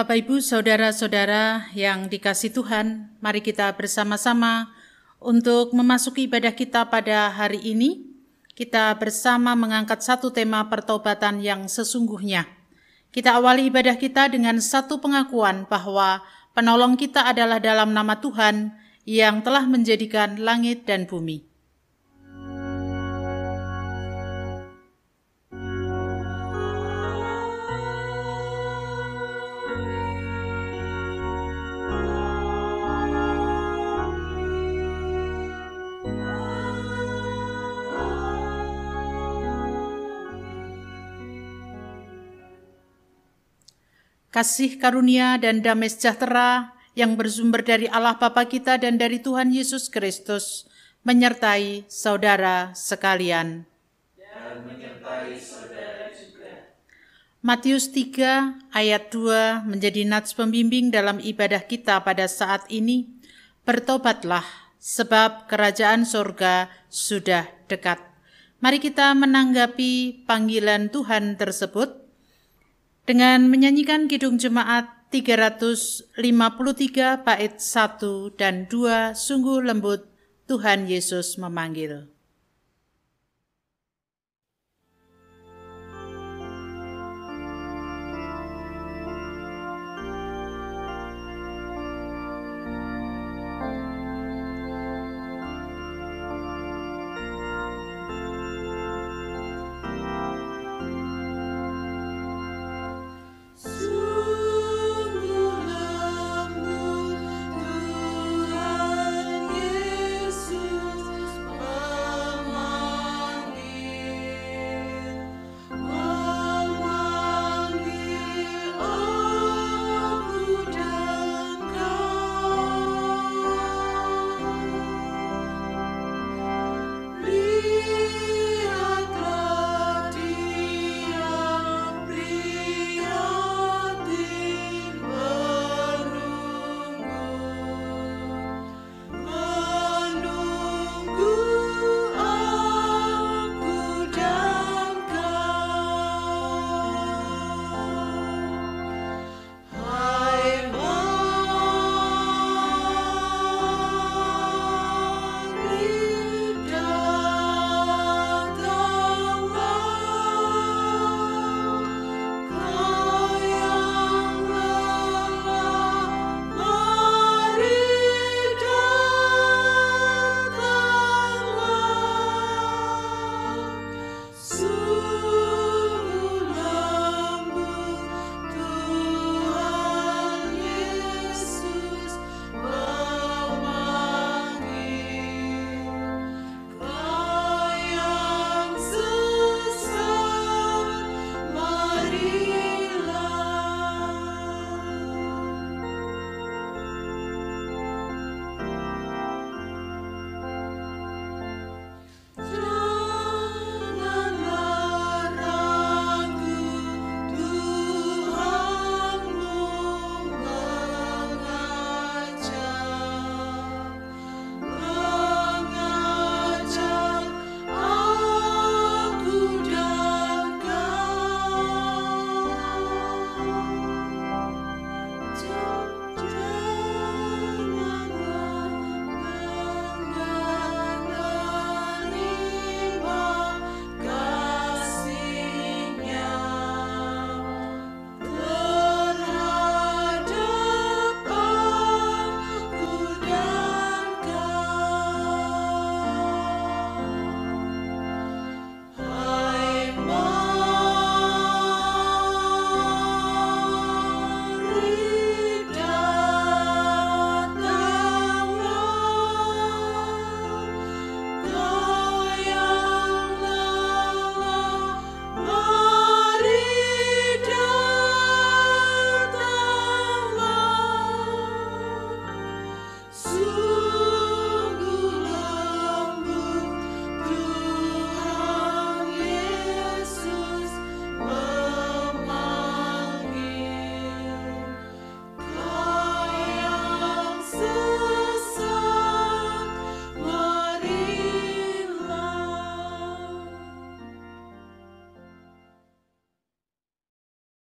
Bapak, Ibu, Saudara-saudara yang dikasihi Tuhan, mari kita bersama-sama untuk memasuki ibadah kita pada hari ini. Kita bersama mengangkat satu tema pertobatan yang sesungguhnya. Kita awali ibadah kita dengan satu pengakuan bahwa penolong kita adalah dalam nama Tuhan yang telah menjadikan langit dan bumi. Kasih karunia dan damai sejahtera yang bersumber dari Allah Bapa kita dan dari Tuhan Yesus Kristus menyertai saudara sekalian. Dan menyertai saudara juga. Matius 3 ayat 2 menjadi nats pembimbing dalam ibadah kita pada saat ini. Bertobatlah, sebab kerajaan sorga sudah dekat. Mari kita menanggapi panggilan Tuhan tersebut dengan menyanyikan Kidung Jemaat 353 bait 1 dan 2, sungguh lembut Tuhan Yesus memanggil. Tuhan Yesus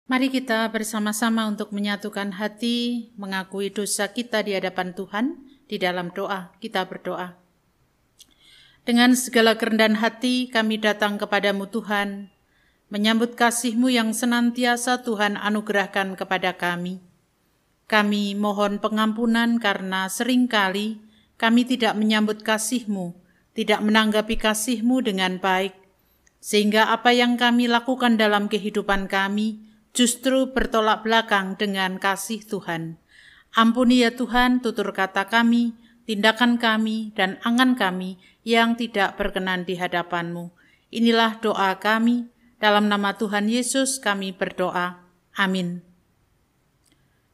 Mari kita bersama-sama untuk menyatukan hati, mengakui dosa kita di hadapan Tuhan. Di dalam doa, kita berdoa. Dengan segala kerendahan hati kami datang kepadamu Tuhan, menyambut kasih-Mu yang senantiasa Tuhan anugerahkan kepada kami. Kami mohon pengampunan karena seringkali kami tidak menyambut kasih-Mu, tidak menanggapi kasih-Mu dengan baik, sehingga apa yang kami lakukan dalam kehidupan kami justru bertolak belakang dengan kasih Tuhan. Ampuni ya Tuhan tutur kata kami, tindakan kami, dan angan kami yang tidak berkenan di hadapan-Mu. Inilah doa kami, dalam nama Tuhan Yesus kami berdoa. Amin.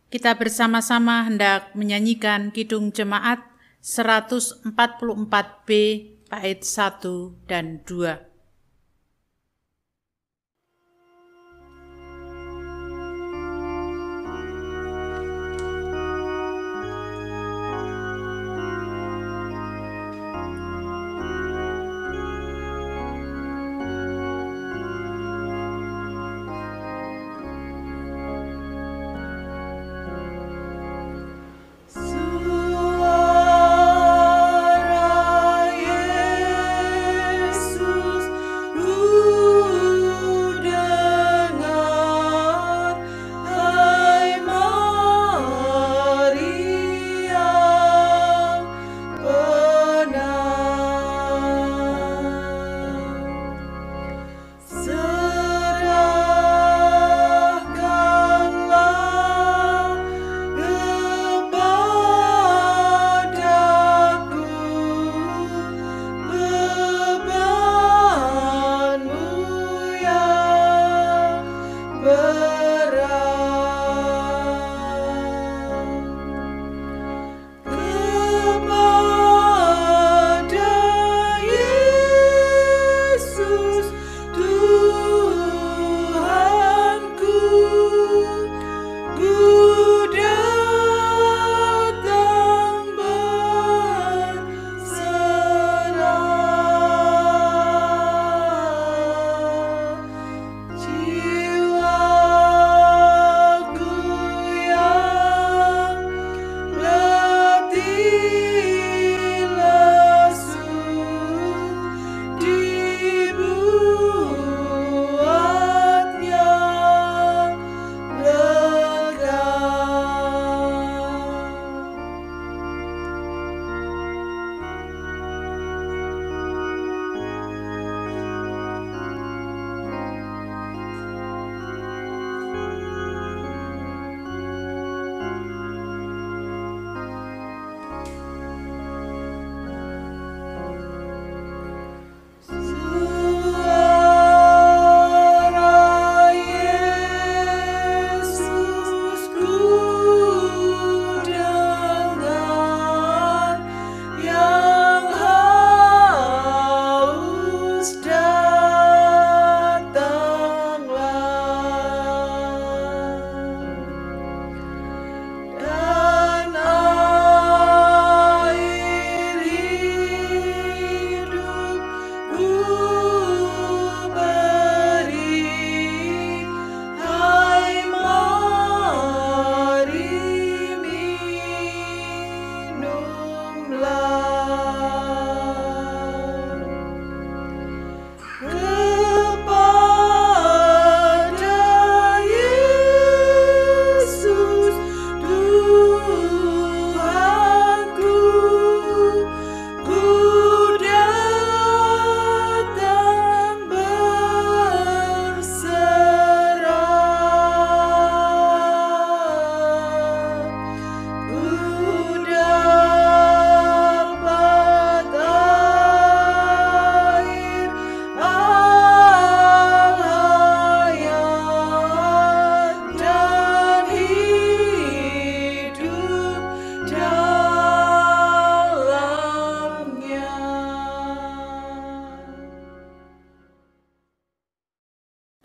Kita bersama-sama hendak menyanyikan Kidung Jemaat 144B bait 1 dan 2.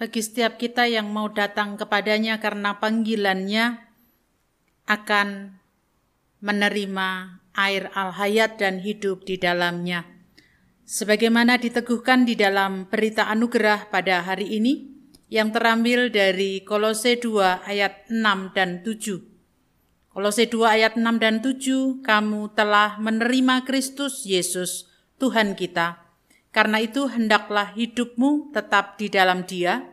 Bagi setiap kita yang mau datang kepadanya karena panggilannya, akan menerima air al-hayat dan hidup di dalamnya. Sebagaimana diteguhkan di dalam berita anugerah pada hari ini, yang terambil dari Kolose 2 ayat 6 dan 7. Kolose 2 ayat 6 dan 7, kamu telah menerima Kristus Yesus, Tuhan kita. Karena itu hendaklah hidupmu tetap di dalam Dia,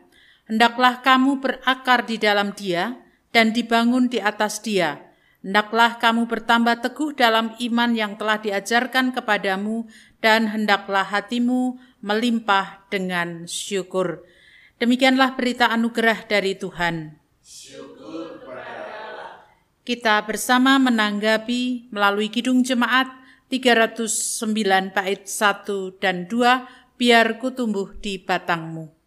hendaklah kamu berakar di dalam Dia dan dibangun di atas Dia. Hendaklah kamu bertambah teguh dalam iman yang telah diajarkan kepadamu, dan hendaklah hatimu melimpah dengan syukur. Demikianlah berita anugerah dari Tuhan. Syukur kepada Allah. Kita bersama menanggapi melalui Kidung Jemaat 309 bait 1 dan 2, biar ku tumbuh di batangmu.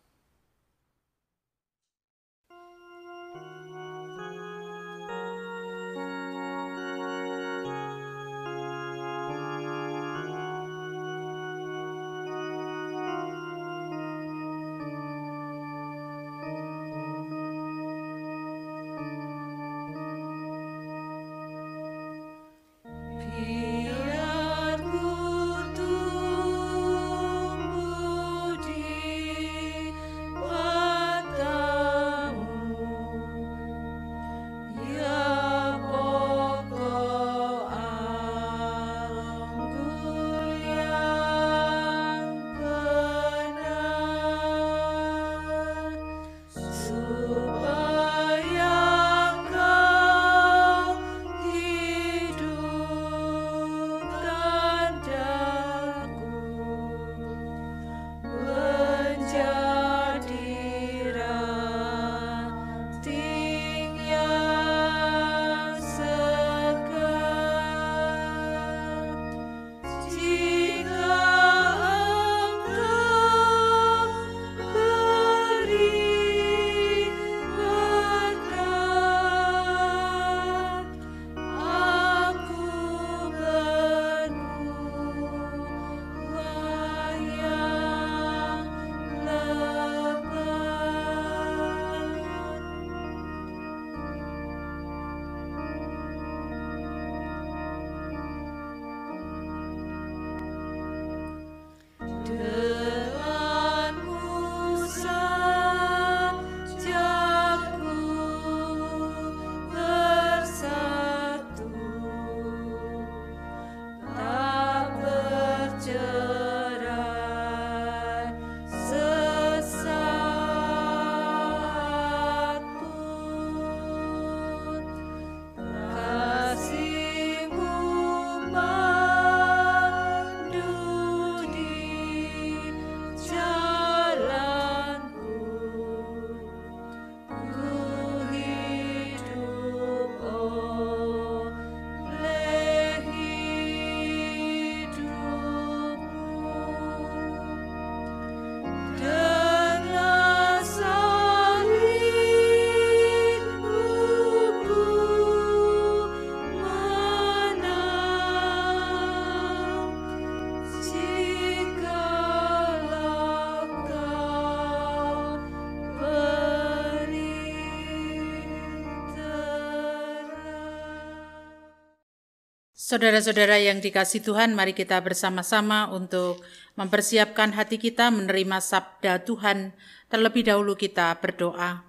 Saudara-saudara yang dikasihi Tuhan, mari kita bersama-sama untuk mempersiapkan hati kita menerima sabda Tuhan. Terlebih dahulu kita berdoa.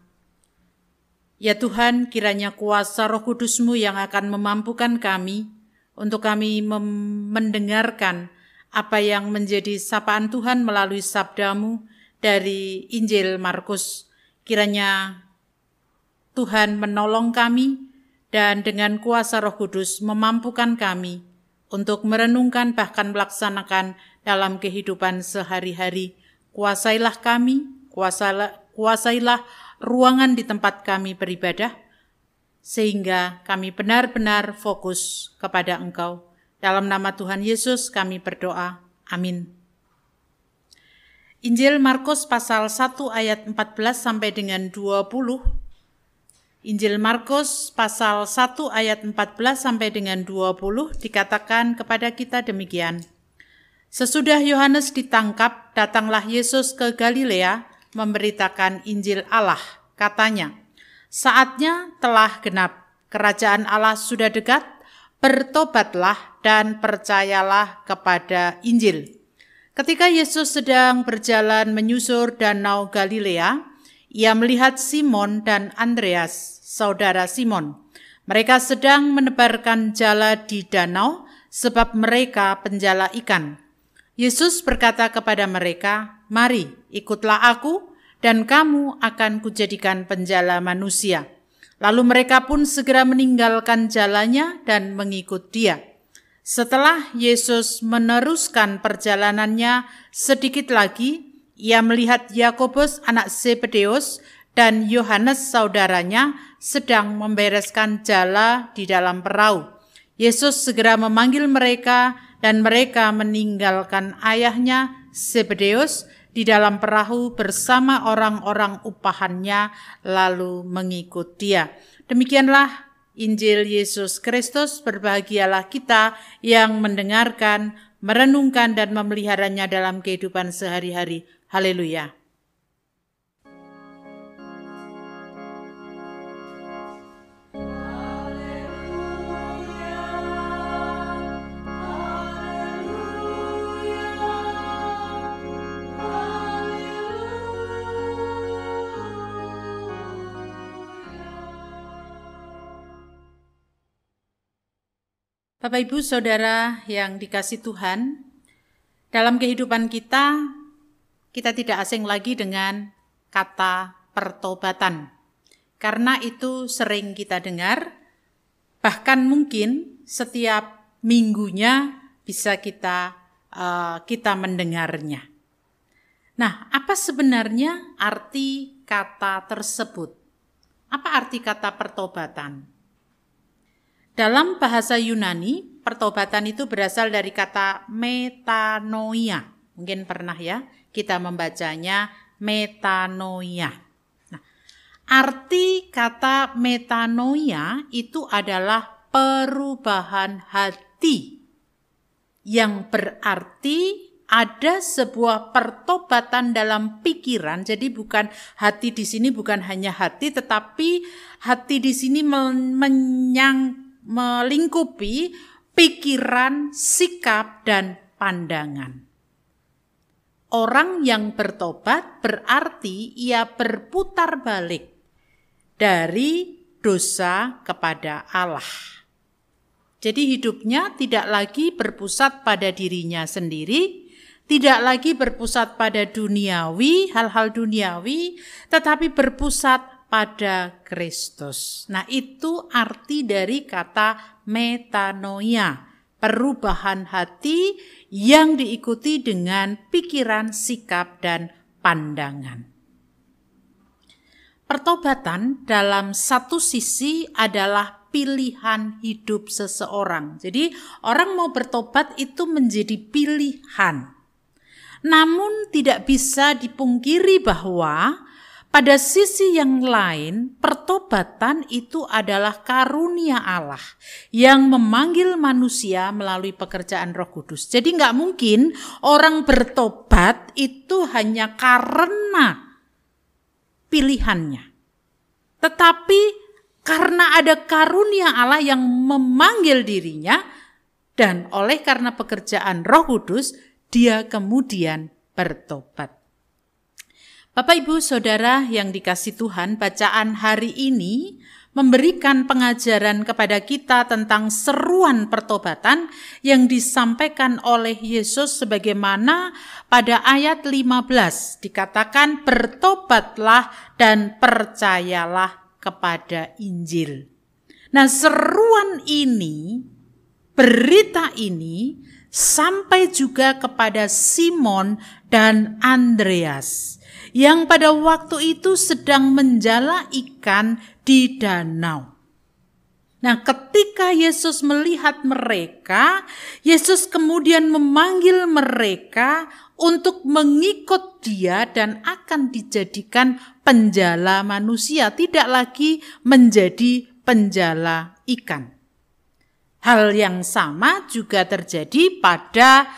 Ya Tuhan, kiranya kuasa Roh Kudus-Mu yang akan memampukan kami untuk kami mendengarkan apa yang menjadi sapaan Tuhan melalui sabda-Mu dari Injil Markus. Kiranya Tuhan menolong kami dan dengan kuasa Roh Kudus memampukan kami untuk merenungkan bahkan melaksanakan dalam kehidupan sehari-hari. Kuasailah kami, kuasailah ruangan di tempat kami beribadah, sehingga kami benar-benar fokus kepada Engkau. Dalam nama Tuhan Yesus kami berdoa. Amin. Injil Markus pasal 1 ayat 14 sampai dengan 20. Injil Markus pasal 1 ayat 14 sampai dengan 20 dikatakan kepada kita demikian. Sesudah Yohanes ditangkap, datanglah Yesus ke Galilea memberitakan Injil Allah. Katanya, saatnya telah genap, kerajaan Allah sudah dekat, bertobatlah dan percayalah kepada Injil. Ketika Yesus sedang berjalan menyusur danau Galilea, Ia melihat Simon dan Andreas, saudara Simon. Mereka sedang menebarkan jala di danau sebab mereka penjala ikan. Yesus berkata kepada mereka, "Mari, ikutlah aku, dan kamu akan kujadikan penjala manusia." Lalu mereka pun segera meninggalkan jalannya dan mengikut dia. Setelah Yesus meneruskan perjalanannya sedikit lagi, ia melihat Yakobus anak Zebedeus dan Yohanes saudaranya sedang membereskan jala di dalam perahu. Yesus segera memanggil mereka dan mereka meninggalkan ayahnya Zebedeus di dalam perahu bersama orang-orang upahannya lalu mengikut dia. Demikianlah Injil Yesus Kristus. Berbahagialah kita yang mendengarkan, merenungkan dan memeliharanya dalam kehidupan sehari-hari. Haleluya. Bapak Ibu Saudara yang dikasihi Tuhan, dalam kehidupan kita tidak asing lagi dengan kata pertobatan. Karena itu sering kita dengar, bahkan mungkin setiap minggunya bisa kita mendengarnya. Nah, apa sebenarnya arti kata tersebut? Apa arti kata pertobatan? Dalam bahasa Yunani, pertobatan itu berasal dari kata metanoia. Mungkin pernah ya kita membacanya metanoia. Nah, arti kata metanoia itu adalah perubahan hati, yang berarti ada sebuah pertobatan dalam pikiran. Jadi bukan hati di sini bukan hanya hati, tetapi hati di sini melingkupi pikiran, sikap, dan pandangan. Orang yang bertobat berarti ia berputar balik dari dosa kepada Allah. Jadi hidupnya tidak lagi berpusat pada dirinya sendiri, tidak lagi berpusat pada duniawi, hal-hal duniawi, tetapi berpusat pada Kristus. Nah, itu arti dari kata metanoia, perubahan hati yang diikuti dengan pikiran, sikap, dan pandangan. Pertobatan dalam satu sisi adalah pilihan hidup seseorang. Jadi, orang mau bertobat itu menjadi pilihan. Namun tidak bisa dipungkiri bahwa pada sisi yang lain, pertobatan itu adalah karunia Allah yang memanggil manusia melalui pekerjaan Roh Kudus. Jadi nggak mungkin orang bertobat itu hanya karena pilihannya. Tetapi karena ada karunia Allah yang memanggil dirinya, dan oleh karena pekerjaan Roh Kudus, dia kemudian bertobat. Bapak Ibu Saudara yang dikasihi Tuhan, bacaan hari ini memberikan pengajaran kepada kita tentang seruan pertobatan yang disampaikan oleh Yesus sebagaimana pada ayat 15 dikatakan, "Bertobatlah dan percayalah kepada Injil." Nah, seruan ini, berita ini sampai juga kepada Simon dan Andreas yang pada waktu itu sedang menjala ikan di danau. Nah, ketika Yesus melihat mereka, Yesus kemudian memanggil mereka untuk mengikut dia dan akan dijadikan penjala manusia, tidak lagi menjadi penjala ikan. Hal yang sama juga terjadi pada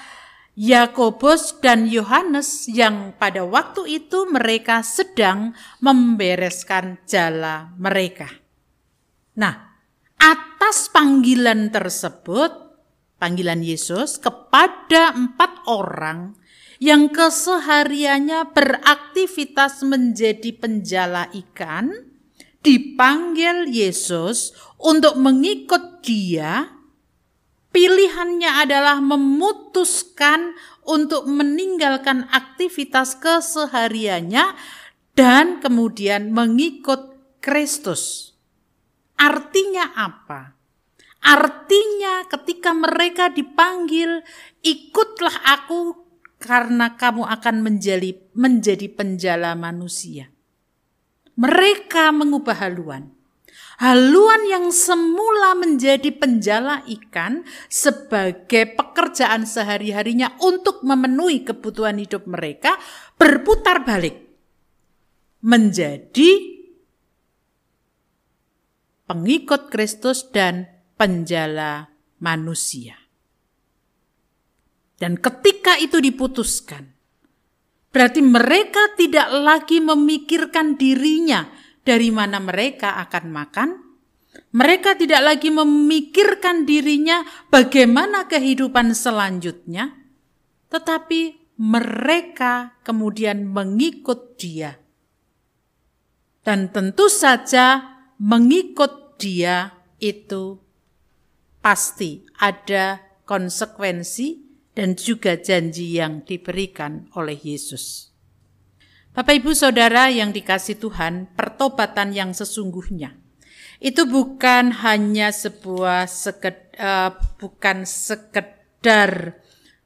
Yakobus dan Yohanes yang pada waktu itu mereka sedang membereskan jala mereka. Nah, atas panggilan tersebut, panggilan Yesus kepada 4 orang yang kesehariannya beraktivitas menjadi penjala ikan, dipanggil Yesus untuk mengikut Dia. Pilihannya adalah memutuskan untuk meninggalkan aktivitas kesehariannya dan kemudian mengikut Kristus. Artinya apa? Artinya ketika mereka dipanggil, ikutlah aku karena kamu akan menjadi penjala manusia. Mereka mengubah haluan. Haluan yang semula menjadi penjala ikan sebagai pekerjaan sehari-harinya untuk memenuhi kebutuhan hidup mereka berputar balik menjadi pengikut Kristus dan penjala manusia. Dan ketika itu diputuskan, berarti mereka tidak lagi memikirkan dirinya dari mana mereka akan makan. Mereka tidak lagi memikirkan dirinya bagaimana kehidupan selanjutnya. Tetapi mereka kemudian mengikut Dia. Dan tentu saja mengikut Dia itu pasti ada konsekuensi dan juga janji yang diberikan oleh Yesus. Bapak Ibu Saudara yang dikasihi Tuhan, pertobatan yang sesungguhnya itu bukan hanya bukan sekedar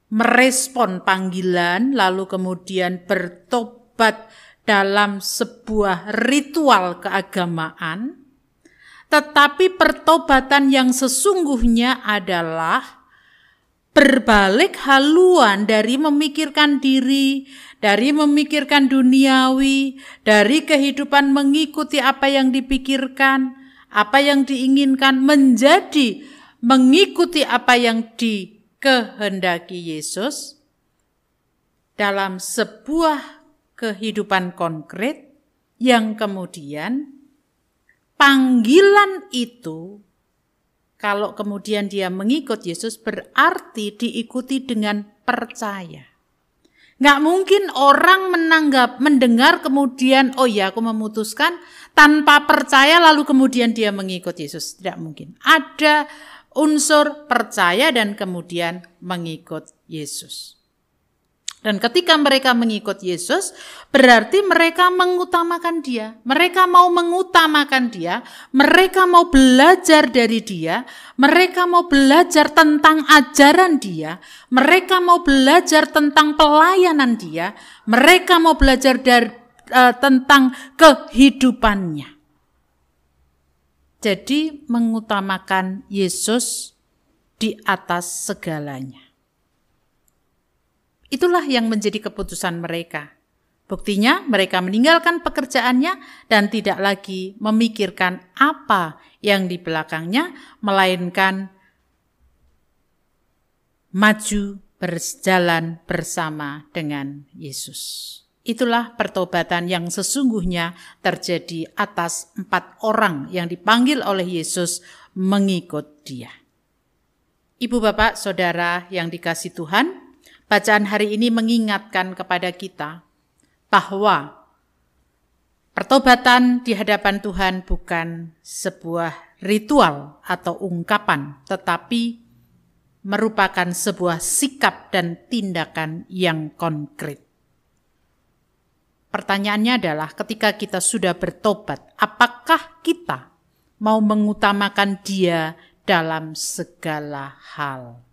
merespon panggilan lalu kemudian bertobat dalam sebuah ritual keagamaan, tetapi pertobatan yang sesungguhnya adalah berbalik haluan dari memikirkan diri, dari memikirkan duniawi, dari kehidupan mengikuti apa yang dipikirkan, apa yang diinginkan, menjadi mengikuti apa yang dikehendaki Yesus dalam sebuah kehidupan konkret yang kemudian panggilan itu, kalau kemudian dia mengikut Yesus, berarti diikuti dengan percaya. Nggak mungkin orang mendengar kemudian, oh ya aku memutuskan, tanpa percaya lalu kemudian dia mengikut Yesus. Tidak mungkin. Ada unsur percaya dan kemudian mengikut Yesus. Dan ketika mereka mengikut Yesus, berarti mereka mengutamakan Dia. Mereka mau mengutamakan Dia, mereka mau belajar dari Dia, mereka mau belajar tentang ajaran Dia, mereka mau belajar tentang pelayanan Dia, mereka mau belajar tentang kehidupannya. Jadi mengutamakan Yesus di atas segalanya. Itulah yang menjadi keputusan mereka. Buktinya mereka meninggalkan pekerjaannya dan tidak lagi memikirkan apa yang di belakangnya, melainkan maju berjalan bersama dengan Yesus. Itulah pertobatan yang sesungguhnya terjadi atas 4 orang yang dipanggil oleh Yesus mengikut Dia. Ibu, Bapak, Saudara yang dikasihi Tuhan, bacaan hari ini mengingatkan kepada kita bahwa pertobatan di hadapan Tuhan bukan sebuah ritual atau ungkapan, tetapi merupakan sebuah sikap dan tindakan yang konkret. Pertanyaannya adalah ketika kita sudah bertobat, apakah kita mau mengutamakan Dia dalam segala hal?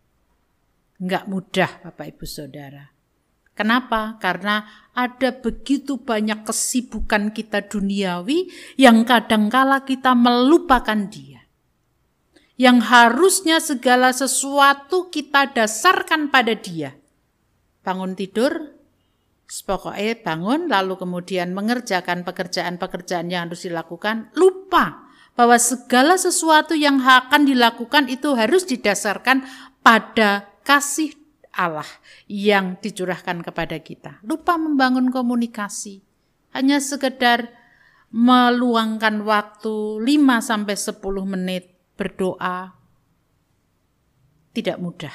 Enggak mudah, Bapak Ibu Saudara. Kenapa? Karena ada begitu banyak kesibukan kita duniawi yang kadangkala kita melupakan Dia. Yang harusnya segala sesuatu kita dasarkan pada Dia. Bangun tidur, pokoknya bangun lalu kemudian mengerjakan pekerjaan-pekerjaan yang harus dilakukan, lupa bahwa segala sesuatu yang akan dilakukan itu harus didasarkan pada kasih Allah yang dicurahkan kepada kita. Lupa membangun komunikasi. Hanya sekedar meluangkan waktu 5-10 menit berdoa. Tidak mudah.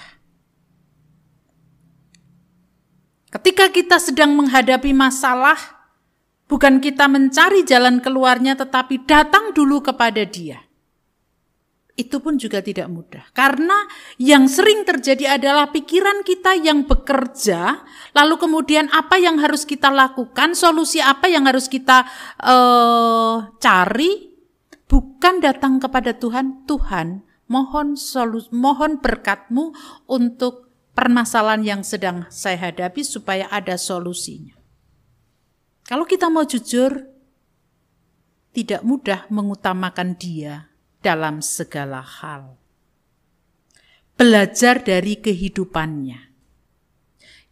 Ketika kita sedang menghadapi masalah, bukan kita mencari jalan keluarnya, tetapi datang dulu kepada Dia. Itu pun juga tidak mudah. Karena yang sering terjadi adalah pikiran kita yang bekerja, lalu kemudian apa yang harus kita lakukan, solusi apa yang harus kita cari, bukan datang kepada Tuhan. Tuhan, mohon berkat-Mu untuk permasalahan yang sedang saya hadapi supaya ada solusinya. Kalau kita mau jujur, tidak mudah mengutamakan Dia dalam segala hal. Belajar dari kehidupannya.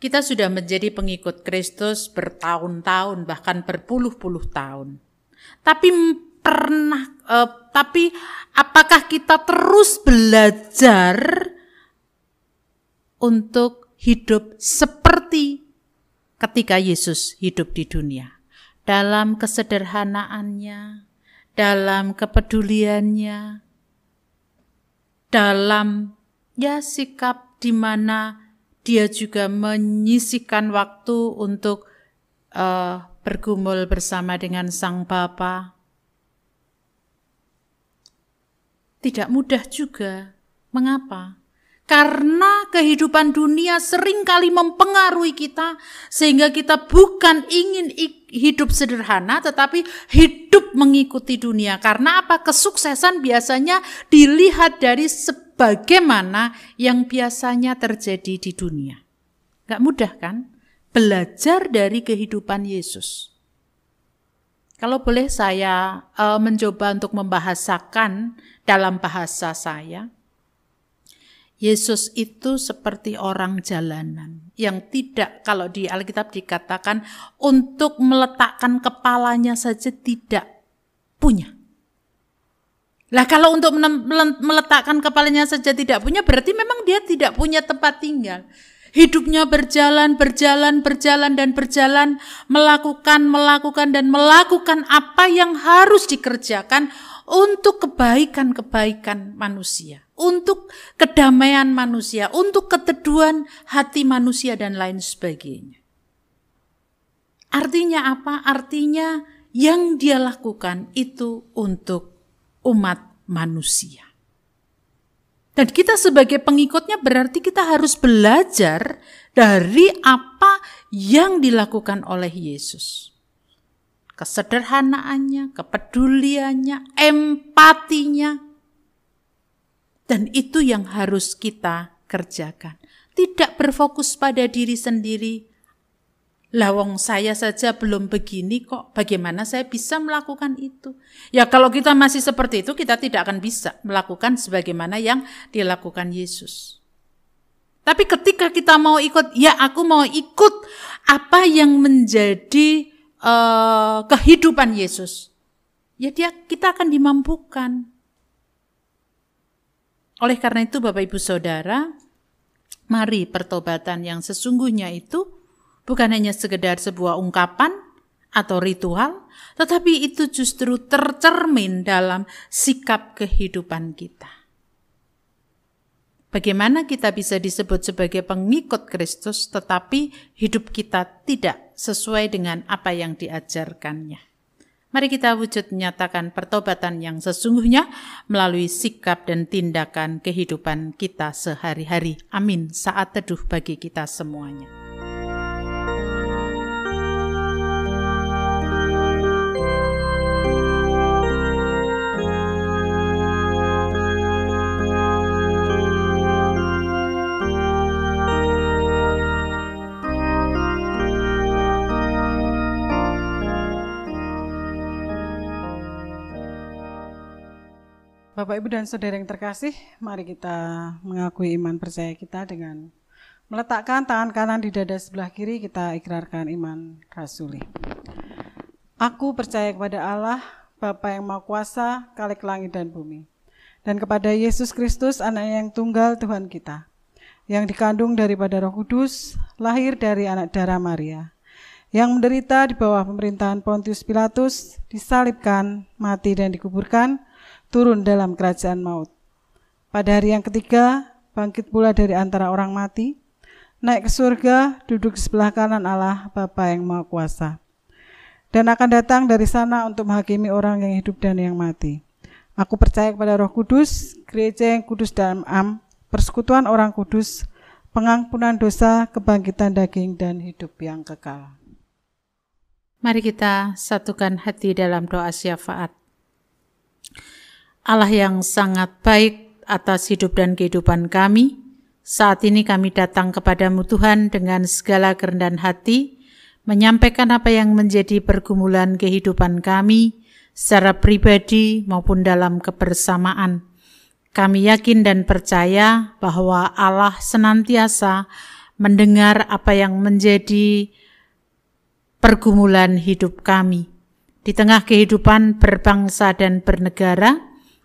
Kita sudah menjadi pengikut Kristus bertahun-tahun, bahkan berpuluh-puluh tahun. Tapi apakah kita terus belajar untuk hidup seperti ketika Yesus hidup di dunia? Dalam kesederhanaannya, dalam kepeduliannya, dalam sikap di mana Dia juga menyisihkan waktu untuk bergumul bersama dengan Sang Bapa. Tidak mudah juga. Mengapa? Karena kehidupan dunia seringkali mempengaruhi kita, sehingga kita bukan ingin hidup sederhana, tetapi hidup mengikuti dunia. Karena apa? Kesuksesan biasanya dilihat dari sebagaimana yang biasanya terjadi di dunia. Gak mudah kan? Belajar dari kehidupan Yesus. Kalau boleh saya mencoba untuk membahasakan dalam bahasa saya, Yesus itu seperti orang jalanan yang tidak, kalau di Alkitab dikatakan untuk meletakkan kepalanya saja tidak punya. Lah kalau untuk meletakkan kepalanya saja tidak punya, berarti memang dia tidak punya tempat tinggal. Hidupnya berjalan, melakukan apa yang harus dikerjakan untuk kebaikan manusia, untuk kedamaian manusia, untuk keteduhan hati manusia dan lain sebagainya. Artinya apa? Artinya yang dia lakukan itu untuk umat manusia. Dan kita sebagai pengikutnya berarti kita harus belajar dari apa yang dilakukan oleh Yesus. Kesederhanaannya, kepeduliannya, empatinya. Dan itu yang harus kita kerjakan. Tidak berfokus pada diri sendiri. Lawang saya saja belum begini kok, bagaimana saya bisa melakukan itu? Ya kalau kita masih seperti itu, kita tidak akan bisa melakukan sebagaimana yang dilakukan Yesus. Tapi ketika kita mau ikut, aku mau ikut apa yang menjadi kehidupan Yesus. Kita akan dimampukan. Oleh karena itu Bapak Ibu Saudara, mari pertobatan yang sesungguhnya itu bukan hanya sekedar sebuah ungkapan atau ritual, tetapi itu justru tercermin dalam sikap kehidupan kita. Bagaimana kita bisa disebut sebagai pengikut Kristus, tetapi hidup kita tidak sesuai dengan apa yang diajarkannya. Mari kita wujud menyatakan pertobatan yang sesungguhnya melalui sikap dan tindakan kehidupan kita sehari-hari. Amin. Saat teduh bagi kita semuanya. Bapak, Ibu, dan Saudara yang terkasih, mari kita mengakui iman percaya kita dengan meletakkan tangan kanan di dada sebelah kiri, kita ikrarkan iman rasuli. Aku percaya kepada Allah, Bapa yang Maha Kuasa, Khalik langit dan bumi, dan kepada Yesus Kristus, Anaknya yang tunggal Tuhan kita, yang dikandung daripada Roh Kudus, lahir dari anak darah Maria, yang menderita di bawah pemerintahan Pontius Pilatus, disalibkan, mati dan dikuburkan, turun dalam kerajaan maut. Pada hari yang ketiga, bangkit pula dari antara orang mati, naik ke surga, duduk di sebelah kanan Allah Bapa yang Maha Kuasa, dan akan datang dari sana untuk menghakimi orang yang hidup dan yang mati. Aku percaya kepada Roh Kudus, gereja yang kudus dan am, persekutuan orang kudus, pengampunan dosa, kebangkitan daging, dan hidup yang kekal. Mari kita satukan hati dalam doa syafaat. Allah yang sangat baik atas hidup dan kehidupan kami, saat ini kami datang kepadamu Tuhan dengan segala kerendahan hati, menyampaikan apa yang menjadi pergumulan kehidupan kami, secara pribadi maupun dalam kebersamaan. Kami yakin dan percaya bahwa Allah senantiasa mendengar apa yang menjadi pergumulan hidup kami. Di tengah kehidupan berbangsa dan bernegara,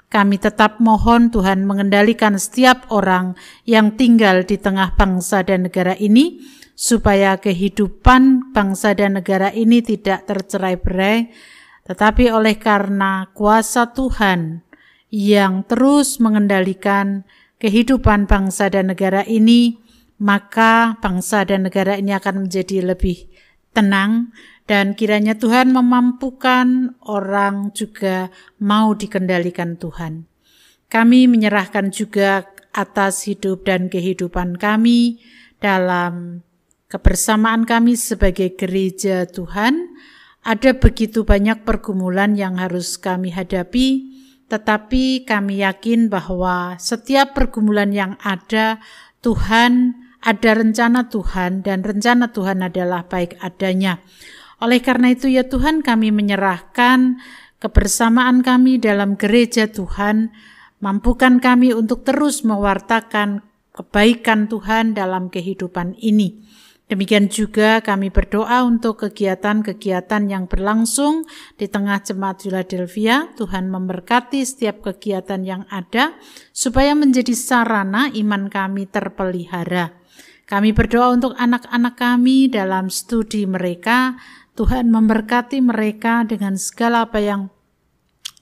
kami tetap mohon Tuhan mengendalikan setiap orang yang tinggal di tengah bangsa dan negara ini, supaya kehidupan bangsa dan negara ini tidak tercerai-berai, tetapi oleh karena kuasa Tuhan yang terus mengendalikan kehidupan bangsa dan negara ini, maka bangsa dan negara ini akan menjadi lebih tenang, dan kiranya Tuhan memampukan orang juga mau dikendalikan Tuhan. Kami menyerahkan juga atas hidup dan kehidupan kami dalam kebersamaan kami sebagai gereja Tuhan. Ada begitu banyak pergumulan yang harus kami hadapi, tetapi kami yakin bahwa setiap pergumulan yang ada, Tuhan ada rencana Tuhan, dan rencana Tuhan adalah baik adanya. Oleh karena itu ya Tuhan, kami menyerahkan kebersamaan kami dalam gereja Tuhan, mampukan kami untuk terus mewartakan kebaikan Tuhan dalam kehidupan ini. Demikian juga kami berdoa untuk kegiatan-kegiatan yang berlangsung di tengah Jemaat Philadelphia. Tuhan memberkati setiap kegiatan yang ada, supaya menjadi sarana iman kami terpelihara. Kami berdoa untuk anak-anak kami dalam studi mereka. Tuhan memberkati mereka dengan segala apa yang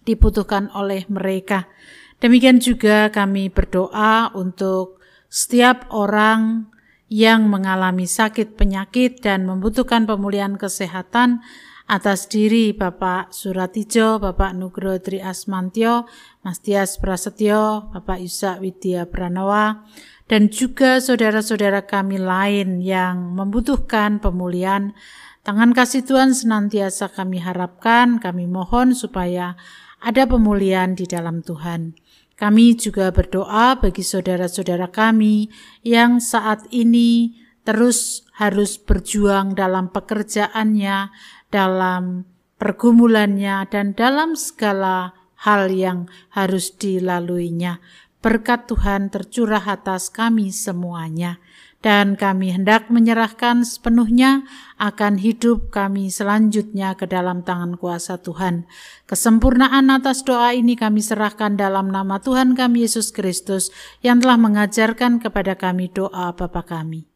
dibutuhkan oleh mereka. Demikian juga kami berdoa untuk setiap orang yang mengalami sakit penyakit dan membutuhkan pemulihan kesehatan, atas diri Bapak Suratijo, Bapak Nugroho Tri Asmantio, Mas Tias Prasetyo, Bapak Yusak Widya Pranawa, dan juga saudara-saudara kami lain yang membutuhkan pemulihan. Tangan kasih Tuhan senantiasa kami harapkan, kami mohon supaya ada pemulihan di dalam Tuhan. Kami juga berdoa bagi saudara-saudara kami yang saat ini terus harus berjuang dalam pekerjaannya, dalam pergumulannya, dan dalam segala hal yang harus dilaluinya. Berkat Tuhan tercurah atas kami semuanya. Dan kami hendak menyerahkan sepenuhnya akan hidup kami selanjutnya ke dalam tangan kuasa Tuhan. Kesempurnaan atas doa ini kami serahkan dalam nama Tuhan kami Yesus Kristus yang telah mengajarkan kepada kami doa Bapa kami.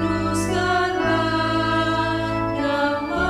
Dikuduskanlah nama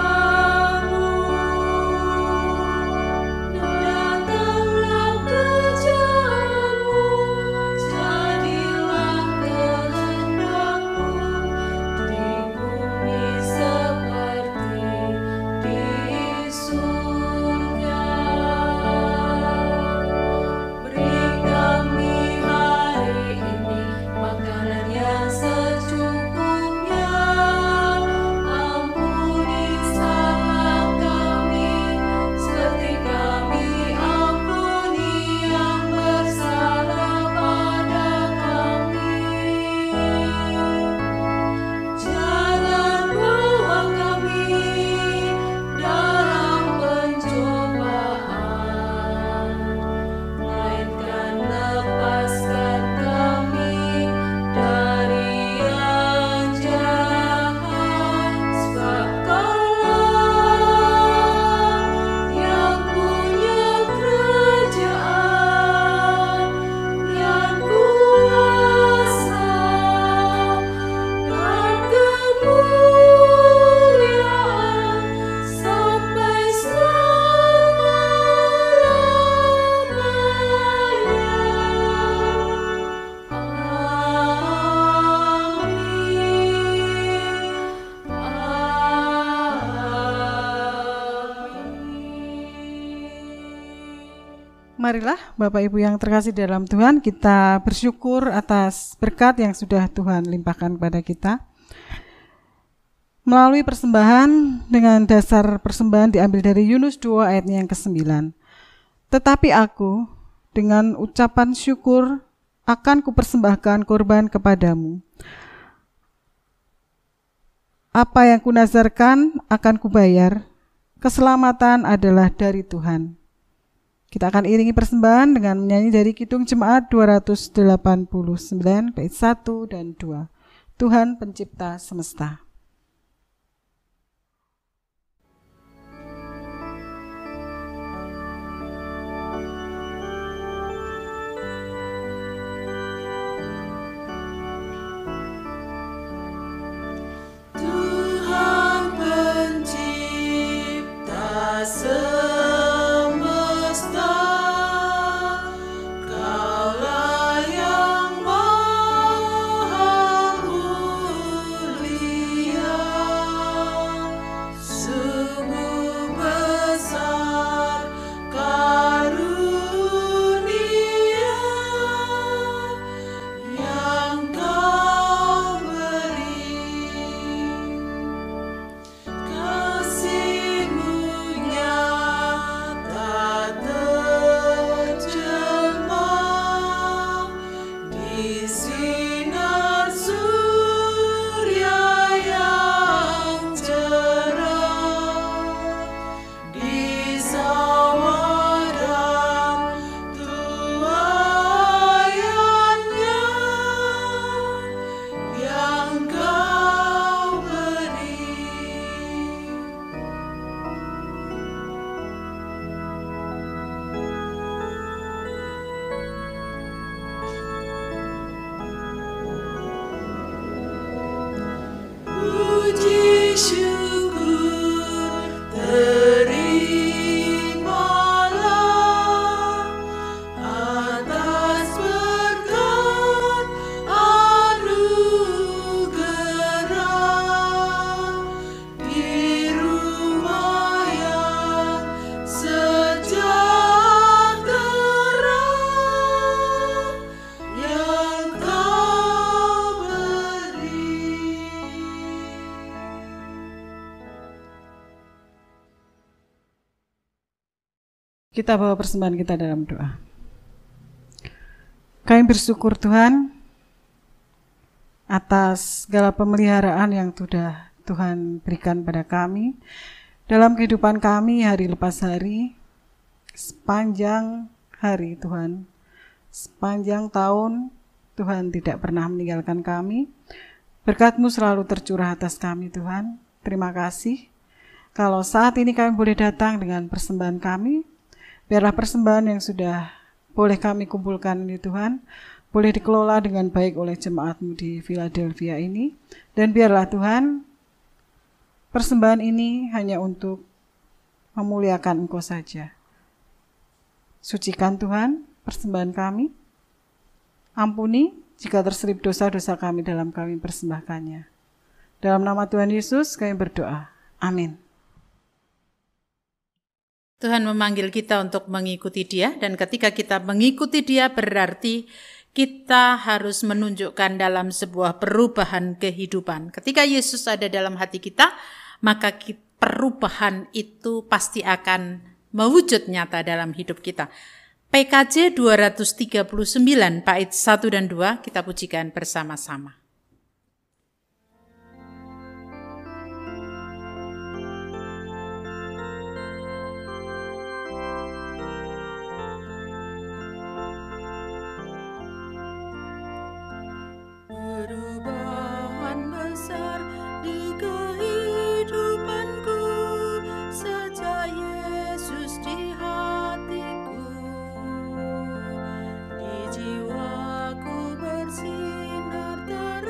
Marilah Bapak Ibu yang terkasih dalam Tuhan, kita bersyukur atas berkat yang sudah Tuhan limpahkan kepada kita. Melalui persembahan dengan dasar persembahan diambil dari Yunus 2 ayatnya yang ke-9. Tetapi aku dengan ucapan syukur akan kupersembahkan korban kepadamu. Apa yang kunazarkan akan kubayar, keselamatan adalah dari Tuhan. Kita akan iringi persembahan dengan menyanyi dari Kidung Jemaat 289 bait 1 dan 2. Tuhan pencipta semesta. Kita bawa persembahan kita dalam doa. Kami bersyukur Tuhan atas segala pemeliharaan yang sudah Tuhan berikan pada kami dalam kehidupan kami hari lepas hari, sepanjang hari Tuhan, sepanjang tahun Tuhan tidak pernah meninggalkan kami. Berkat-Mu selalu tercurah atas kami Tuhan. Terima kasih. Kalau saat ini kami boleh datang dengan persembahan kami, biarlah persembahan yang sudah boleh kami kumpulkan ini Tuhan, boleh dikelola dengan baik oleh jemaat-Mu di Philadelphia ini. Dan biarlah Tuhan, persembahan ini hanya untuk memuliakan Engkau saja. Sucikan Tuhan persembahan kami. Ampuni jika terselip dosa-dosa kami dalam kami persembahkannya. Dalam nama Tuhan Yesus kami berdoa. Amin. Tuhan memanggil kita untuk mengikuti Dia, dan ketika kita mengikuti Dia berarti kita harus menunjukkan dalam sebuah perubahan kehidupan. Ketika Yesus ada dalam hati kita, maka perubahan itu pasti akan mewujud nyata dalam hidup kita. PKJ 239 bait 1 dan 2 kita pujikan bersama-sama. Jiwaku bersinar terang.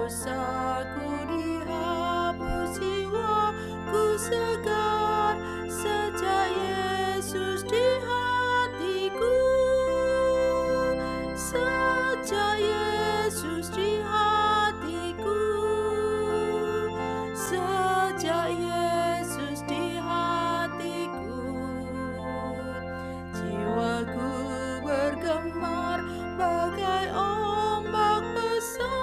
dosaku dihapus, jiwaku segar sejak Yesus di hatiku, sejak Yesus di hatiku, sejak Yesus di hatiku. Jiwaku bergemar bagai ombak besar,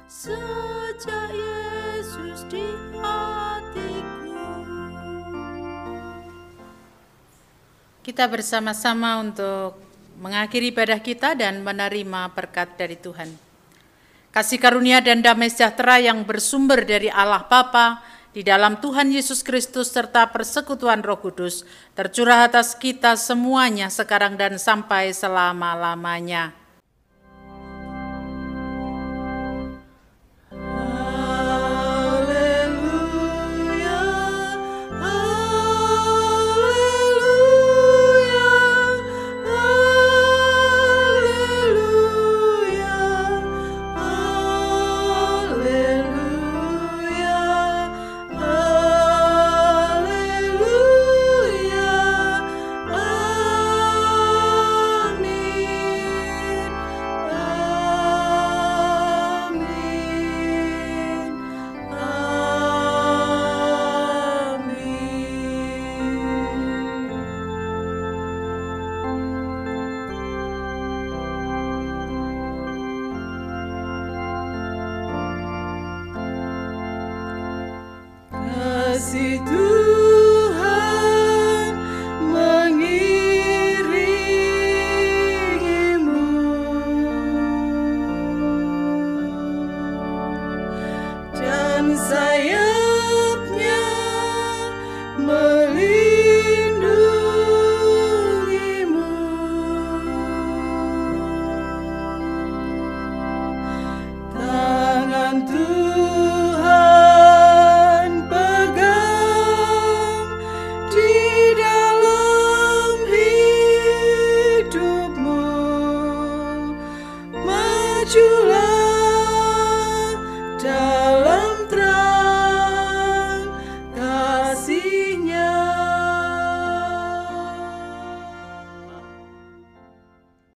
sejak Yesus di hatiku. Kita bersama-sama untuk mengakhiri ibadah kita dan menerima berkat dari Tuhan. Kasih karunia dan damai sejahtera yang bersumber dari Allah Bapa, di dalam Tuhan Yesus Kristus serta persekutuan Roh Kudus tercurah atas kita semuanya sekarang dan sampai selama-lamanya. Kasih Tuhan